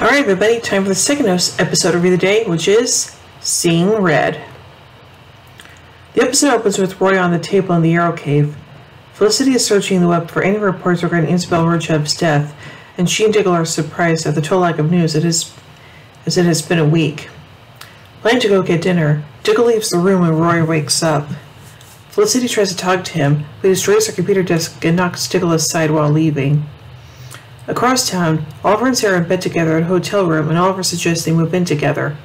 Alright everybody, time for the second episode of the day, which is Seeing Red. The episode opens with Roy on the table in the Arrow Cave. Felicity is searching the web for any reports regarding Isabel Rochev's death, and she and Diggle are surprised at the total lack of news as it has been a week. Planning to go get dinner, Diggle leaves the room when Roy wakes up. Felicity tries to talk to him, but he destroys her computer desk and knocks Diggle aside while leaving. Across town, Oliver and Sarah are in bed together in a hotel room, and Oliver suggests they move in together.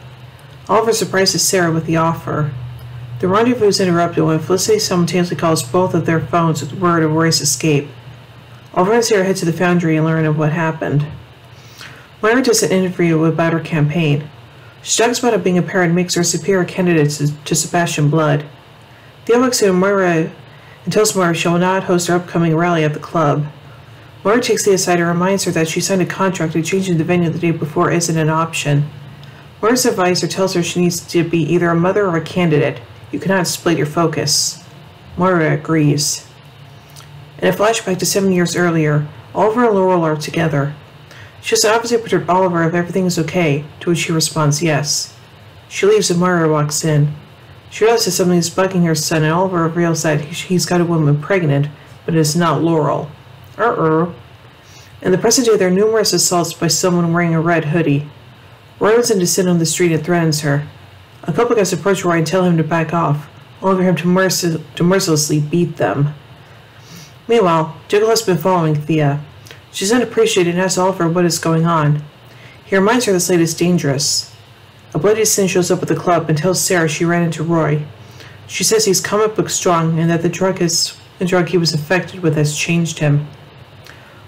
Oliver surprises Sarah with the offer. The rendezvous is interrupted when Felicity simultaneously calls both of their phones with word of Roy's escape. Oliver and Sarah head to the foundry and learn of what happened. Moira does an interview about her campaign. She talks about how being a parent makes her a superior candidate to Sebastian Blood. Theo looks at Moira and tells Moira she will not host her upcoming rally at the club. Moira takes Thea aside and reminds her that she signed a contract and changing the venue the day before isn't an option. Moira's advisor tells her she needs to be either a mother or a candidate. You cannot split your focus. Moira agrees. In a flashback to 7 years earlier, Oliver and Laurel are together. She has obviously perturbed Oliver if everything is okay, to which he responds yes. She leaves and Moira walks in. She realizes something is bugging her son, and Oliver reveals that he's got a woman pregnant, but it is not Laurel. In the present day, there are numerous assaults by someone wearing a red hoodie. Roy runs in to sit on the street and threatens her. A couple guys approach Roy and tell him to back off, only for him to mercilessly beat them. Meanwhile, Diggle has been following Thea. She's unappreciated and asks Oliver what is going on. He reminds her the slate is dangerous. A bloody sin shows up at the club and tells Sarah she ran into Roy. She says he's comic book strong and that the drug he was infected with has changed him.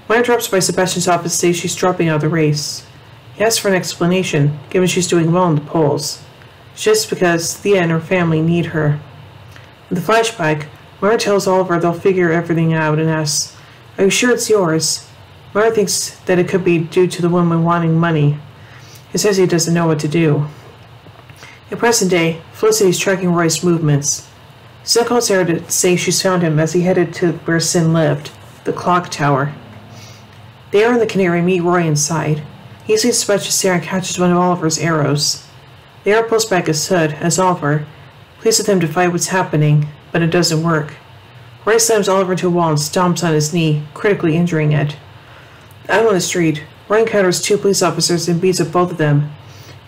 Moira drops by Sebastian's office and says she's dropping out of the race. He asks for an explanation, given she's doing well in the polls. Just because Thea and her family need her. In the flashback, Moira tells Oliver they'll figure everything out and asks, "Are you sure it's yours?" Moira thinks that it could be due to the woman wanting money. He says he doesn't know what to do. In present day, Felicity is tracking Roy's movements. Sin calls Sarah to say she's found him as he headed to where Sin lived, the clock tower. They are in the Canary meet Roy inside. He easily dispatches Sarah and catches one of Oliver's arrows. The arrow pulls back his hood as Oliver pleads with him to fight what's happening, but it doesn't work. Roy slams Oliver into a wall and stomps on his knee, critically injuring it. Out on the street, Roy encounters two police officers and beats up both of them,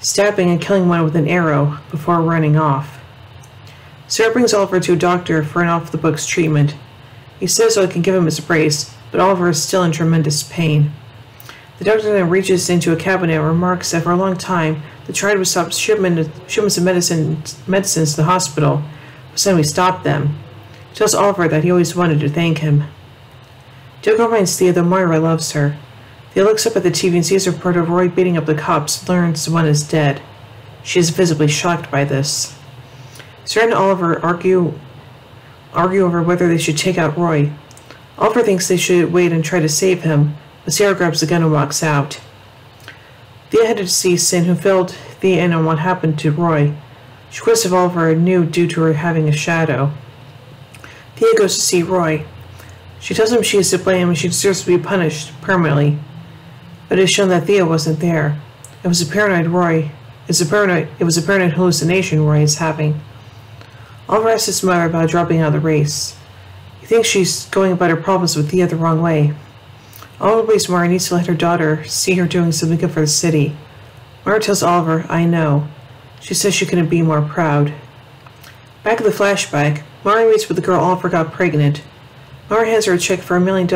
stabbing and killing one with an arrow before running off. Sarah brings Oliver to a doctor for an off-the-books treatment. He says he can give him his brace, but Oliver is still in tremendous pain. The doctor then reaches into a cabinet and remarks that for a long time, they tried to stop shipments of medicines to the hospital, but suddenly stopped them. He tells Oliver that he always wanted to thank him. Diggle reminds Thea that Moira loves her. Thea looks up at the TV and sees a report of Roy beating up the cops and learns one is dead. She is visibly shocked by this. Sarah and Oliver argue over whether they should take out Roy. Oliver thinks they should wait and try to save him, but Sarah grabs the gun and walks out. Thea headed to see Sin, who filled Thea in on what happened to Roy. She questions if Oliver knew due to her having a shadow. Thea goes to see Roy. She tells him she is to blame and she deserves to be punished permanently. But it is shown that Thea wasn't there. It was a paranoid hallucination Roy is having. Oliver asks his mother about dropping out of the race. He thinks she's going about her problems with Thea the wrong way. Oliver believes Moira needs to let her daughter see her doing something good for the city. Moira tells Oliver, "I know." She says she couldn't be more proud. Back in the flashback, Moira meets with the girl Oliver got pregnant. Moira hands her a check for $1 million,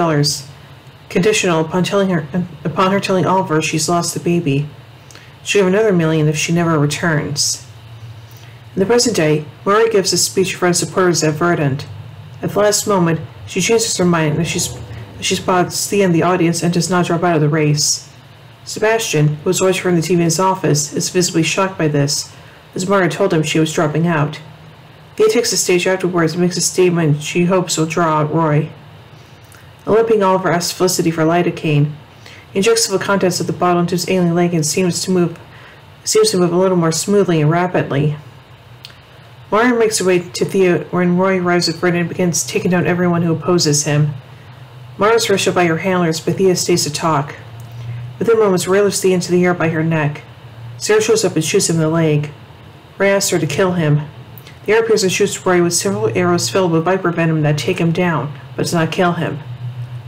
conditional upon her telling Oliver she's lost the baby. She'll give another $1 million if she never returns. In the present day, Moira gives a speech for her supporters at Verdant. At the last moment, she changes her mind as she spots Thea in the audience and does not drop out of the race. Sebastian, who was watching her in the TV in his office, is visibly shocked by this, as Moira told him she was dropping out. Thea takes the stage afterwards and makes a statement she hopes will draw out Roy. A limping Oliver asks Felicity for lidocaine. He injects the contents of the bottle into his alien leg and seems to move a little more smoothly and rapidly. Moira makes her way to Thea when Roy arrives at Verdant and begins taking down everyone who opposes him. Moira's rushed up by her handlers, but Thea stays to talk. Within moments, Roy lifts Thea into the air by her neck. Sarah shows up and shoots him in the leg. Roy asks her to kill him. The air appears and shoots Roy with several arrows filled with viper venom that take him down, but does not kill him.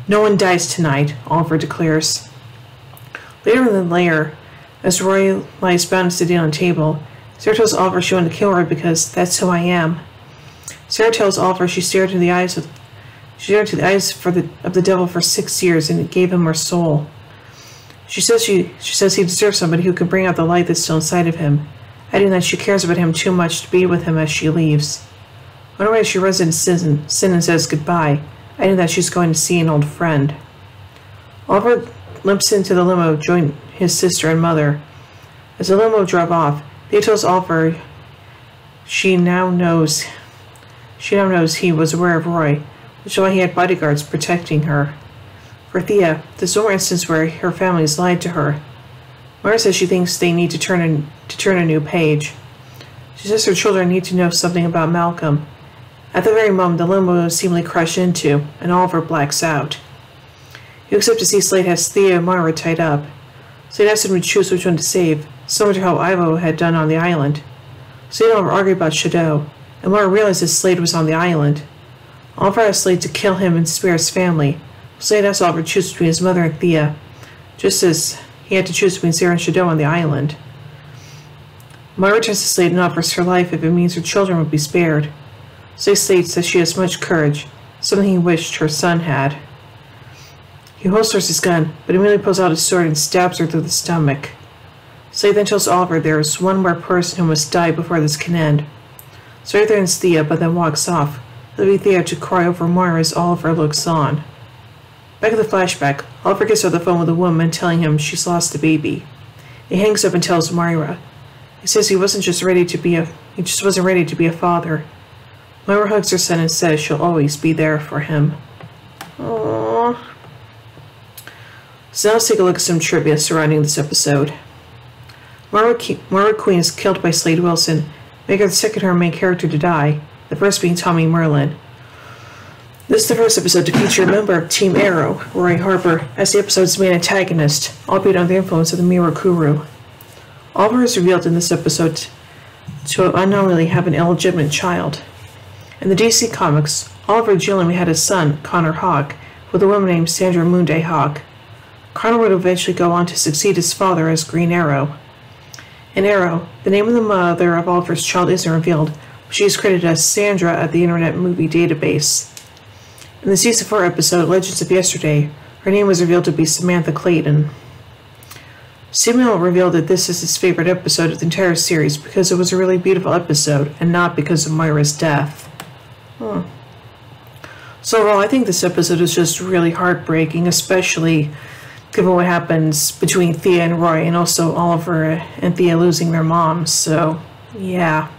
No one dies tonight, Oliver declares. Later in the lair, as Roy lies bound to the table, Sarah tells Oliver she wanted to kill Roy because that's who I am. Sarah tells Oliver she stared into the eyes of the devil for 6 years and it gave him her soul. She says he deserves somebody who can bring out the light that's still inside of him, adding that she cares about him too much to be with him as she leaves. On her way, she runs into Sin and says goodbye, adding that she's going to see an old friend. Oliver limps into the limo to join his sister and mother. As the limo drives off, Thea tells Oliver she now knows he was aware of Roy, which is why he had bodyguards protecting her. For Thea, this is one more instance where her family has lied to her. Moira says she thinks they need to turn a new page. She says her children need to know something about Malcolm. At the very moment, the limo is seemingly crashed into, and Oliver blacks out. He looks up to see Slade has Thea and Moira tied up. Slade asks him to choose which one to save, similar to how Ivo had done on the island. Slade and Oliver argue about Shadow, and Moira realizes Slade was on the island. Oliver asks Slade to kill him and spare his family. Slade asks Oliver to choose between his mother and Thea, just as he had to choose between Sarah and Shadow on the island. Moira returns to Slade and offers her life if it means her children would be spared. Slade says she has much courage, something he wished her son had. He holsters his gun, but immediately pulls out his sword and stabs her through the stomach. Slade then tells Oliver there is one more person who must die before this can end. Slade threatens Thea, but then walks off, leaving Thea to cry over Moira as Oliver looks on. Back at the flashback, Oliver gets on the phone with a woman telling him she's lost the baby. He hangs up and tells Moira. He says he just wasn't ready to be a father. Moira hugs her son and says she'll always be there for him. Aww. So now let's take a look at some trivia surrounding this episode. Moira Queen is killed by Slade Wilson, making her the second main character to die, the first being Tommy Merlin. This is the first episode to feature a member of Team Arrow, Roy Harper, as the episode's main antagonist, albeit under the influence of the Mirakuru. Oliver is revealed in this episode to unknowingly have an illegitimate child. In the DC Comics, Oliver originally had a son, Connor Hawke, with a woman named Sandra Moonday Hawke. Connor would eventually go on to succeed his father as Green Arrow. In Arrow, the name of the mother of Oliver's child isn't revealed, but she is credited as Sandra at the Internet Movie Database. In the Season 4 episode, Legends of Yesterday, her name was revealed to be Samantha Clayton. Samuel revealed that this is his favorite episode of the entire series because it was a really beautiful episode, and not because of Moira's death. So overall, I think this episode is just really heartbreaking, especially given what happens between Thea and Roy, and also Oliver and Thea losing their moms, so yeah.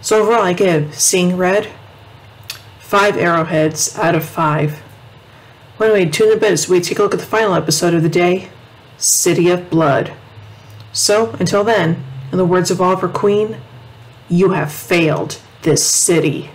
So overall, I give Seeing Red 5 arrowheads out of 5. Well, anyway, tune in a bit as we take a look at the final episode of the day, City of Blood. So, until then, in the words of Oliver Queen, you have failed this city.